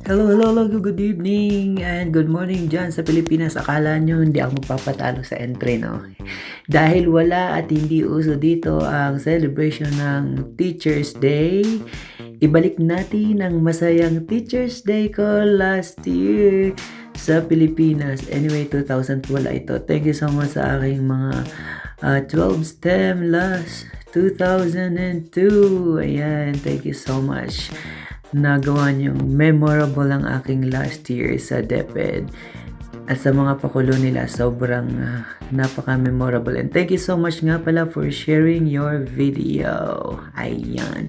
Hello, hello, hello, good evening and good morning dyan sa Pilipinas. Akala nyo hindi ako magpapatalo sa entry, no? Dahil wala at hindi uso dito ang celebration ng Teacher's Day, ibalik natin ang masayang Teacher's Day ko last year sa Pilipinas. Anyway, 2000 wala ito. Thank you so much sa aking mga 12 STEM last 2002. Ayan, thank you so much. Nagawa niyong memorable ang aking last year sa DepEd. At sa mga pakulo nila, sobrang napaka-memorable. And thank you so much nga pala for sharing your video. Ayan.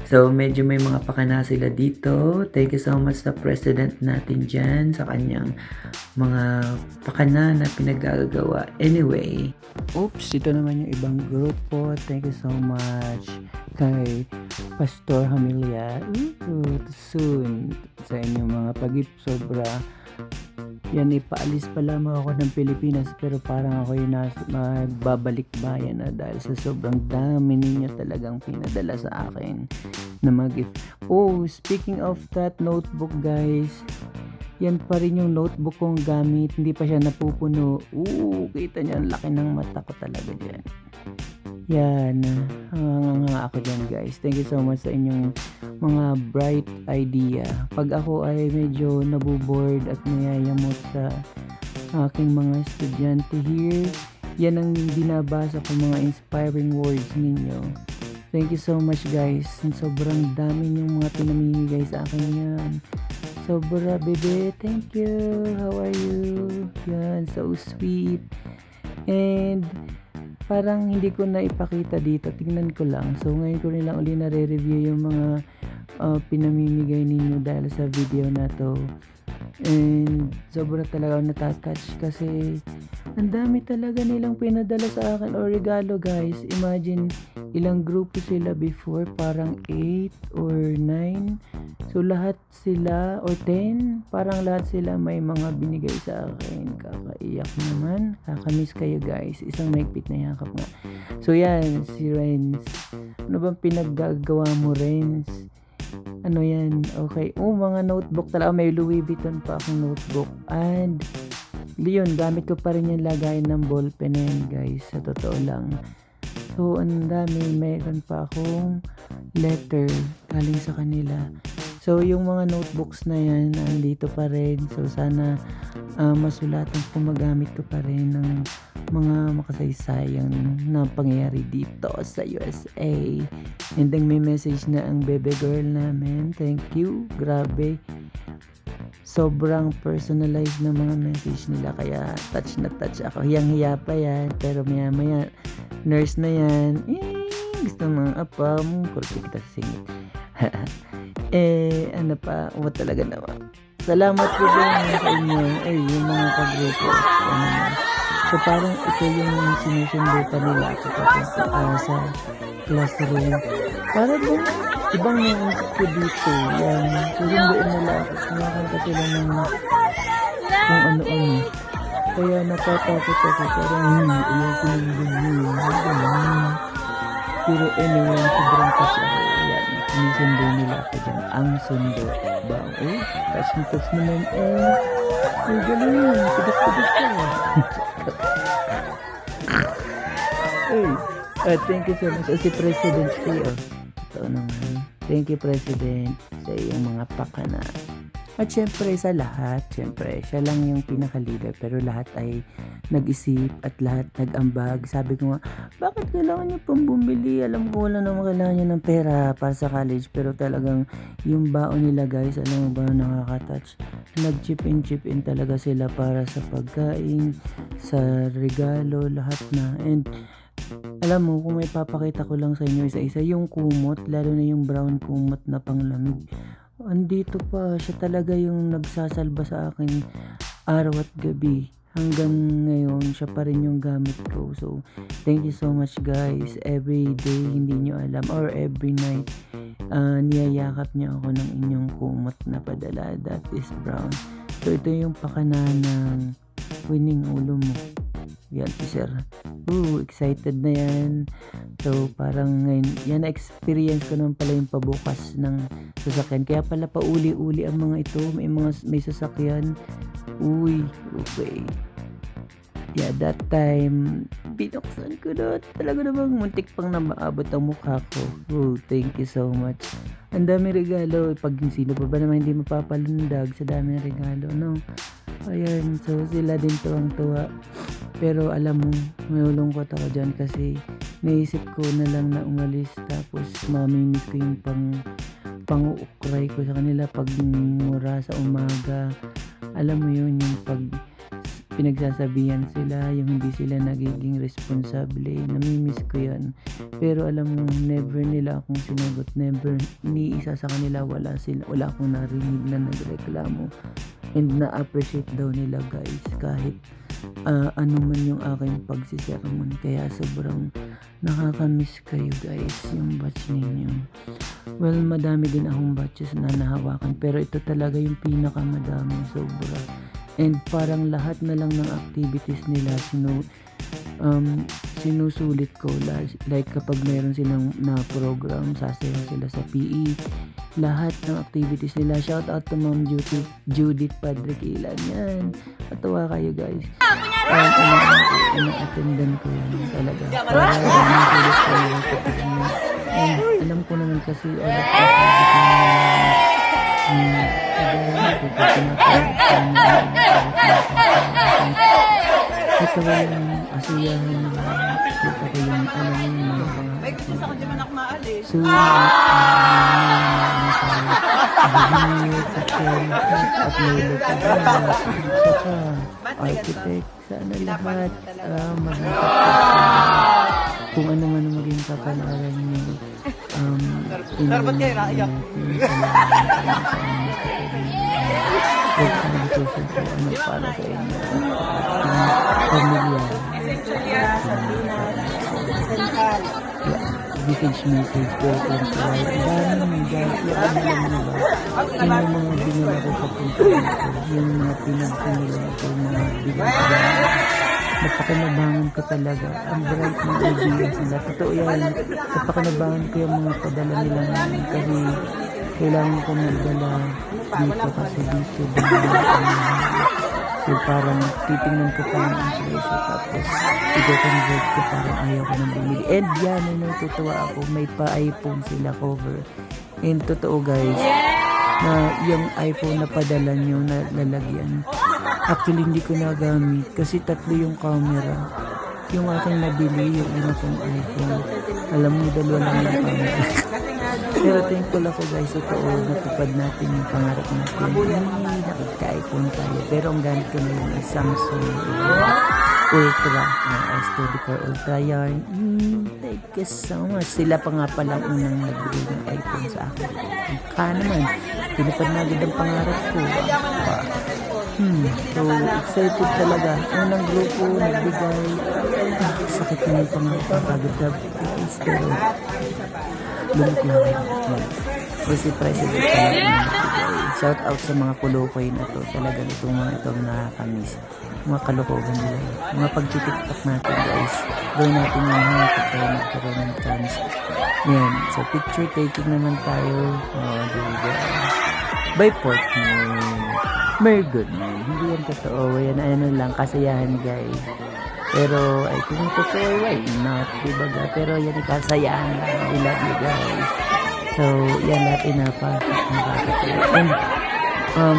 So, medyo may mga pakana sila dito. Thank you so much sa president natin dyan, sa kanyang mga pakana na pinagagawa. Anyway, oops, ito naman yung ibang grupo. Thank you so much kay Pastor Hamilia. Soon sa inyong mga pagip. Sobra. Yan, ipaalis pa lamang ako ng Pilipinas pero parang ako yung magbabalik bayan na dahil sa sobrang dami ninyo talagang pinadala sa akin na mag-gift. Oh, speaking of that notebook guys, yan pa rin yung notebook kong gamit, hindi pa siya napupuno. Kita nyo, ang laki ng mata ko talaga dyan. Yan, ako dyan guys. Thank you so much sa inyong mga bright idea. Pag ako ay medyo nabuboard at nayayamot sa aking mga estudyante here, yan ang binabasa ko, mga inspiring words ninyo. Thank you so much guys. Sobrang dami yung mga pinamimigay sa akin yan. Sobra bebe, thank you. How are you? Yan, so sweet. And parang hindi ko na ipakita dito, tingnan ko lang. So ngayon ko rin lang uli nare-review yung mga pinamimigay ninyo dahil sa video na to. And sobra talaga ako natatouch kasi ang dami talaga nilang pinadala sa akin o regalo guys. Imagine ilang grupo sila before, parang 8 or 9. So lahat sila or 10, parang lahat sila may mga binigay sa akin. Kakaiyak naman. Kakamiss kayo guys. Isang maigpit na yakap nga. So yan, si Renz. Ano bang pinaggagawa mo, Renz? Ano yan? Okay. Mga notebook talaga. May Louis Vuitton pa akong notebook. And yun, gamit ko pa rin yung lagayan ng ballpen na yan guys. Sa totoo lang. So, ang dami. Meron pa akong letter galing sa kanila. So, yung mga notebooks na yan, andito pa rin. So, sana masulatan ko, magamit ko pa rin ng mga makasaysayang na pangyayari dito sa USA. And then may message na ang bebe girl namin. Thank you. Grabe. Sobrang personalized na mga message nila. Kaya touch na touch ako. Hiyang-hiya pa yan. Pero maya-maya, nurse na yan. Gusto mga apam. Kurti kita singit. Ano pa? Talaga naman. Salamat po din sa inyo. Yung mga kagrupo. So parang ito yung sinusundo pa nila ako sa classroom. Parang ibang naisip ko dito. Yan. Susunduin nila ako. Kumakanta sila ng kung ano-ano. Kaya natatakot ako. Parang ayoko yung ganyan. Pero anyway, sobrang kasi ako. Yan. Sinusundo nila ako dyan. Ang sundo. Ba? Touch naman. Ay, galing. Tigas-tigas ka. Thank you so much. Si President Theo. Ito naman. Thank you, President, sa iyong mga pakana. At syempre sa lahat, syempre, siya lang yung pinaka-leader. Pero lahat ay nag-isip at lahat nag-ambag. Sabi ko nga, bakit kailangan niyo pang bumili? Alam ko wala naman kailangan niyo ng pera para sa college. Pero talagang yung baon nila guys, alam mo ba, nakaka-touch. Nag-chip in talaga sila para sa pagkain, sa regalo, lahat na. And alam mo, kung may papakita ko lang sa inyo isa-isa, yung kumot, lalo na yung brown kumot na panglamig. Andito pa, siya talaga yung nagsasalba sa akin araw at gabi. Hanggang ngayon, siya pa rin yung gamit ko. So, thank you so much guys. Every day, hindi nyo alam, or every night, niyayakap niyo ako ng inyong kumot na padala. That is brown. So, ito yung pakana ng winning ulo mo. yan si sir. Excited na yan. So, parang ngayon, yan na-experience ko naman pala yung pabukas ng sasakyan. Kaya pala pauli-uli ang mga ito. May sasakyan. Okay. Yeah, that time, binuksan ko na. Talaga namang muntik pang na maabot ang mukha ko. Thank you so much. Ang dami regalo. Pag sino pa ba naman hindi mapapalundag sa dami regalo, no? Ayan, so sila din tuwang-tuwa. Pero alam mo, may ulungkot ako dyan kasi naisip ko na lang na umalis tapos mamimiss ko yung pang-ukray ko sa kanila pag mura sa umaga. Alam mo yun, yung pag pinagsasabihan sila, yung hindi sila nagiging responsable, namimiss ko yan. Pero alam mo, never nila akong sinagot, never, ni isa sa kanila wala akong narinig na nagreklamo. And na-appreciate daw nila guys kahit ano man yung aking pagsisermon. Kaya sobrang nakakamiss kayo guys, yung batch ninyo. Well, madami din akong batches na nahawakan pero ito talaga yung pinakamadami, sobra. And parang lahat na lang ng activities nila sinusulit ko. Like kapag mayroon silang na program, sasayaw sila sa PE. Lahat ng activities nila. Shout out to Ma'am Judith Padriquilan. Yan. Matawa kayo guys. Ina-attendan ko yan talaga. Para sinusulit ko yung kapag and alam ko naman kasi all of the ito yung asiyahan nila. Kita ko yung alam yung mga pangalan. So, architect, sana lahat kung ano man maging kapalaran niyo. Dapat kayo naiyak. Ano para sa inyo pamilya. Message ko kung dami guys, yung mga binila ko sa punto yung mga pinagsimula ko, mga binila napakinabangan ko talaga. Ang bright ng ideas nila. Totoo yan. Napakinabangan ko yung mga padala nila namin kasi kailangan ko magdala dito kasi dito. So parang titingnan ko pa ang presyo tapos i-convert ko parang ayaw ko nang bumili. And yan, natutuwa ako. May pa-iPhone sila cover. And totoo guys, na yung iPhone na padala nyo na lalagyan. Actually, hindi ko nagamit kasi tatlo yung camera. Yung aking nabili, yung una kong iPhone. Alam mo, dalawa lang yung camera. Pero thankful ako guys, totoo, natupad natin yung pangarap natin. Nakaka-iPhone tayo. Pero ang gamit ko na yung Samsung Ultra. S24 Ultra yarn. Thank you so much. Sila pa nga palang unang nagbili ng iPhone sa akin. Naman, pinapad na agad ang pangarap ko. So, excited talaga. Unang grupo, nagbigay. Sakit na yung pangagod guys. Pero, lumot lang kayo. Kasi president talaga. Shout out sa mga kulukoy na to. Talaga itong mga itong nakakamiss. Mga kalukogan nila. Mga pag-tiktok natin guys. Gawin natin yung mga tayo nagkaroon ng chance. Yan. So, picture taking naman tayo. Diba? By partner. Very good man. Hindi yan totoo. Yan ano lang. Kasayahan guys. Pero ay kung totoo why not? Diba ga? Pero yan kasayahan lang. I love you guys. So yan natin napasok. And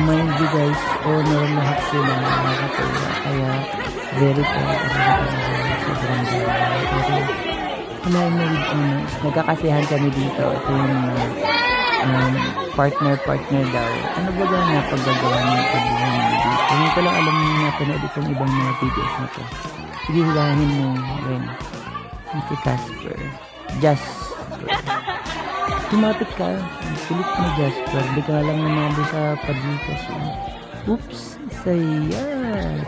mind you guys, honor lahat sila nakakatuwa. Kaya very proud ako sa kanila. Sobrang gawin. Pero kumain na with honors. Nagkakasiyahan kami dito. Ito yung partner daw. Ano ba ba na paggagawa niya sa buhay niya dito? Hindi ko lang alam na panood itong ibang mga videos na to. Sige, hilahin mo rin. Si Casper. Jasper. Tumapit ka. Kulit mo Jasper. Di ka lang namali sa pagdikas. Oops. Saya.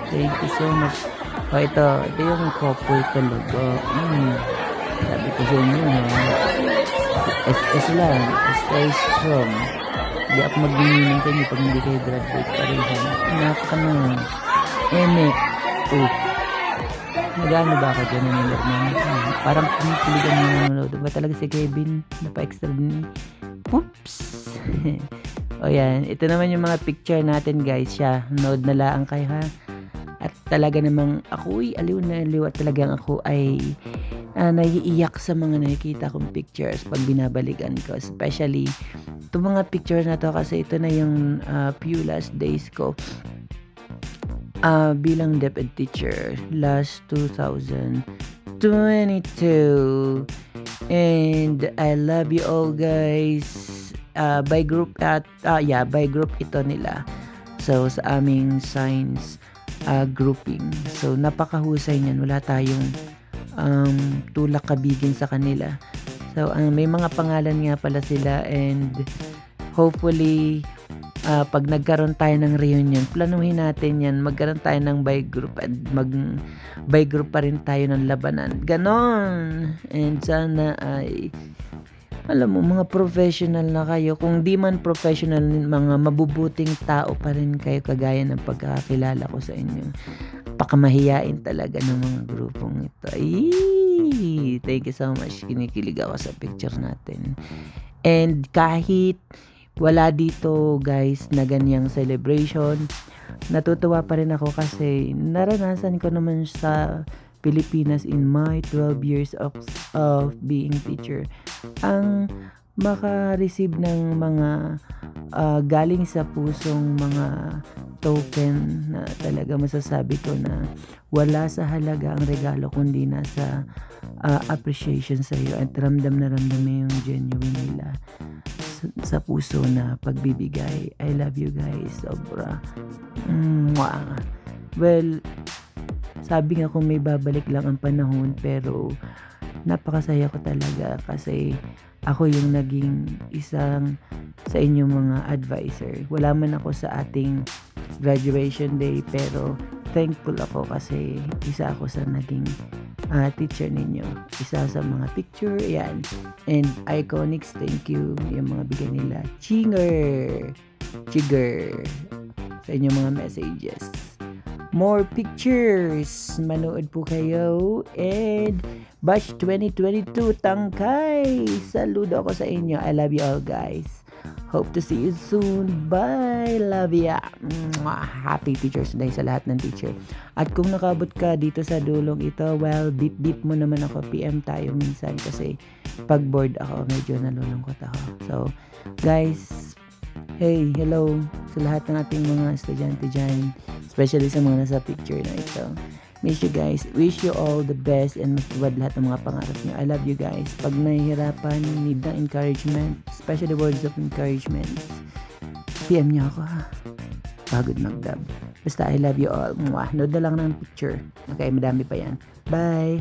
Thank you so much. Ito yung couple talaga. Sabi ko sa inyo SS lang. Stay strong. Hindi ako mag-meaning sa inyo pag hindi kayo graduate pa rin. Anak ka na. Emek. Nag-aano ba ako diyan, nanonood ng parang kinikiligan mo nanonood ba talaga si Kevin, napa-extra din. Oops! O yan, ito naman yung mga picture natin guys, siya, nood na lang kayo ha. At talaga namang ako'y aliw na aliw at talagang ako ay naiiyak sa mga nakikita kong pictures pag binabalikan ko. Especially, itong mga pictures na to kasi ito na yung few last days ko bilang DepEd teacher last 2022. And I love you all guys. By group by group ito nila. So sa aming science grouping. So napakahusay niyan. Wala tayong tulak kabigin sa kanila. So may mga pangalan nga pala sila and hopefully pag nagkaroon tayo ng reunion, planuhin natin yan, magkaroon tayo ng by group at by group pa rin tayo ng labanan. Ganon! And sana ay alam mo, mga professional na kayo. Kung di man professional, mga mabubuting tao pa rin kayo kagaya ng pagkakakilala ko sa inyo. Pakamahiyain talaga ng mga grupong ito. Ay, thank you so much. Kinikilig ako sa picture natin. And kahit wala dito guys na ganyang celebration, natutuwa pa rin ako kasi naranasan ko naman sa Pilipinas in my 12 years of being teacher. Ang maka-receive ng mga galing sa pusong mga token na talaga masasabi ko na wala sa halaga ang regalo kundi nasa appreciation sa iyo at ramdam na ramdam mo yung genuine nila sa puso na pagbibigay. I love you guys, sobra. Well, sabi nga kung may babalik lang ang panahon, pero napakasaya ko talaga kasi ako yung naging isang sa inyong mga advisor. Wala man ako sa ating graduation day, pero thankful ako kasi isa ako sa naging teacher ninyo. Isa sa mga picture, yan. And Iconics, thank you. Yung mga bigay nila. Chigger sa inyong mga messages. More pictures. Manood po kayo. And Batch 2022 Tangkay. Saludo ako sa inyo. I love you all guys. Hope to see you soon. Bye. Love ya. Happy Teachers Day sa lahat ng teacher. At kung nakabot ka dito sa dulong ito, well, beep mo naman ako. PM tayo minsan kasi pag bored ako, medyo nalulungkot ako. So, guys, hey, hello sa lahat ng ating mga estudyante dyan. Especially sa mga nasa picture na ito. Miss you guys. Wish you all the best and matupad lahat ng mga pangarap nyo. I love you guys. Pag nahihirapan, need ng encouragement, especially words of encouragement, PM nyo ako ha. Pagod magdab. Basta I love you all. Nood na lang ng picture. Okay, madami pa yan. Bye!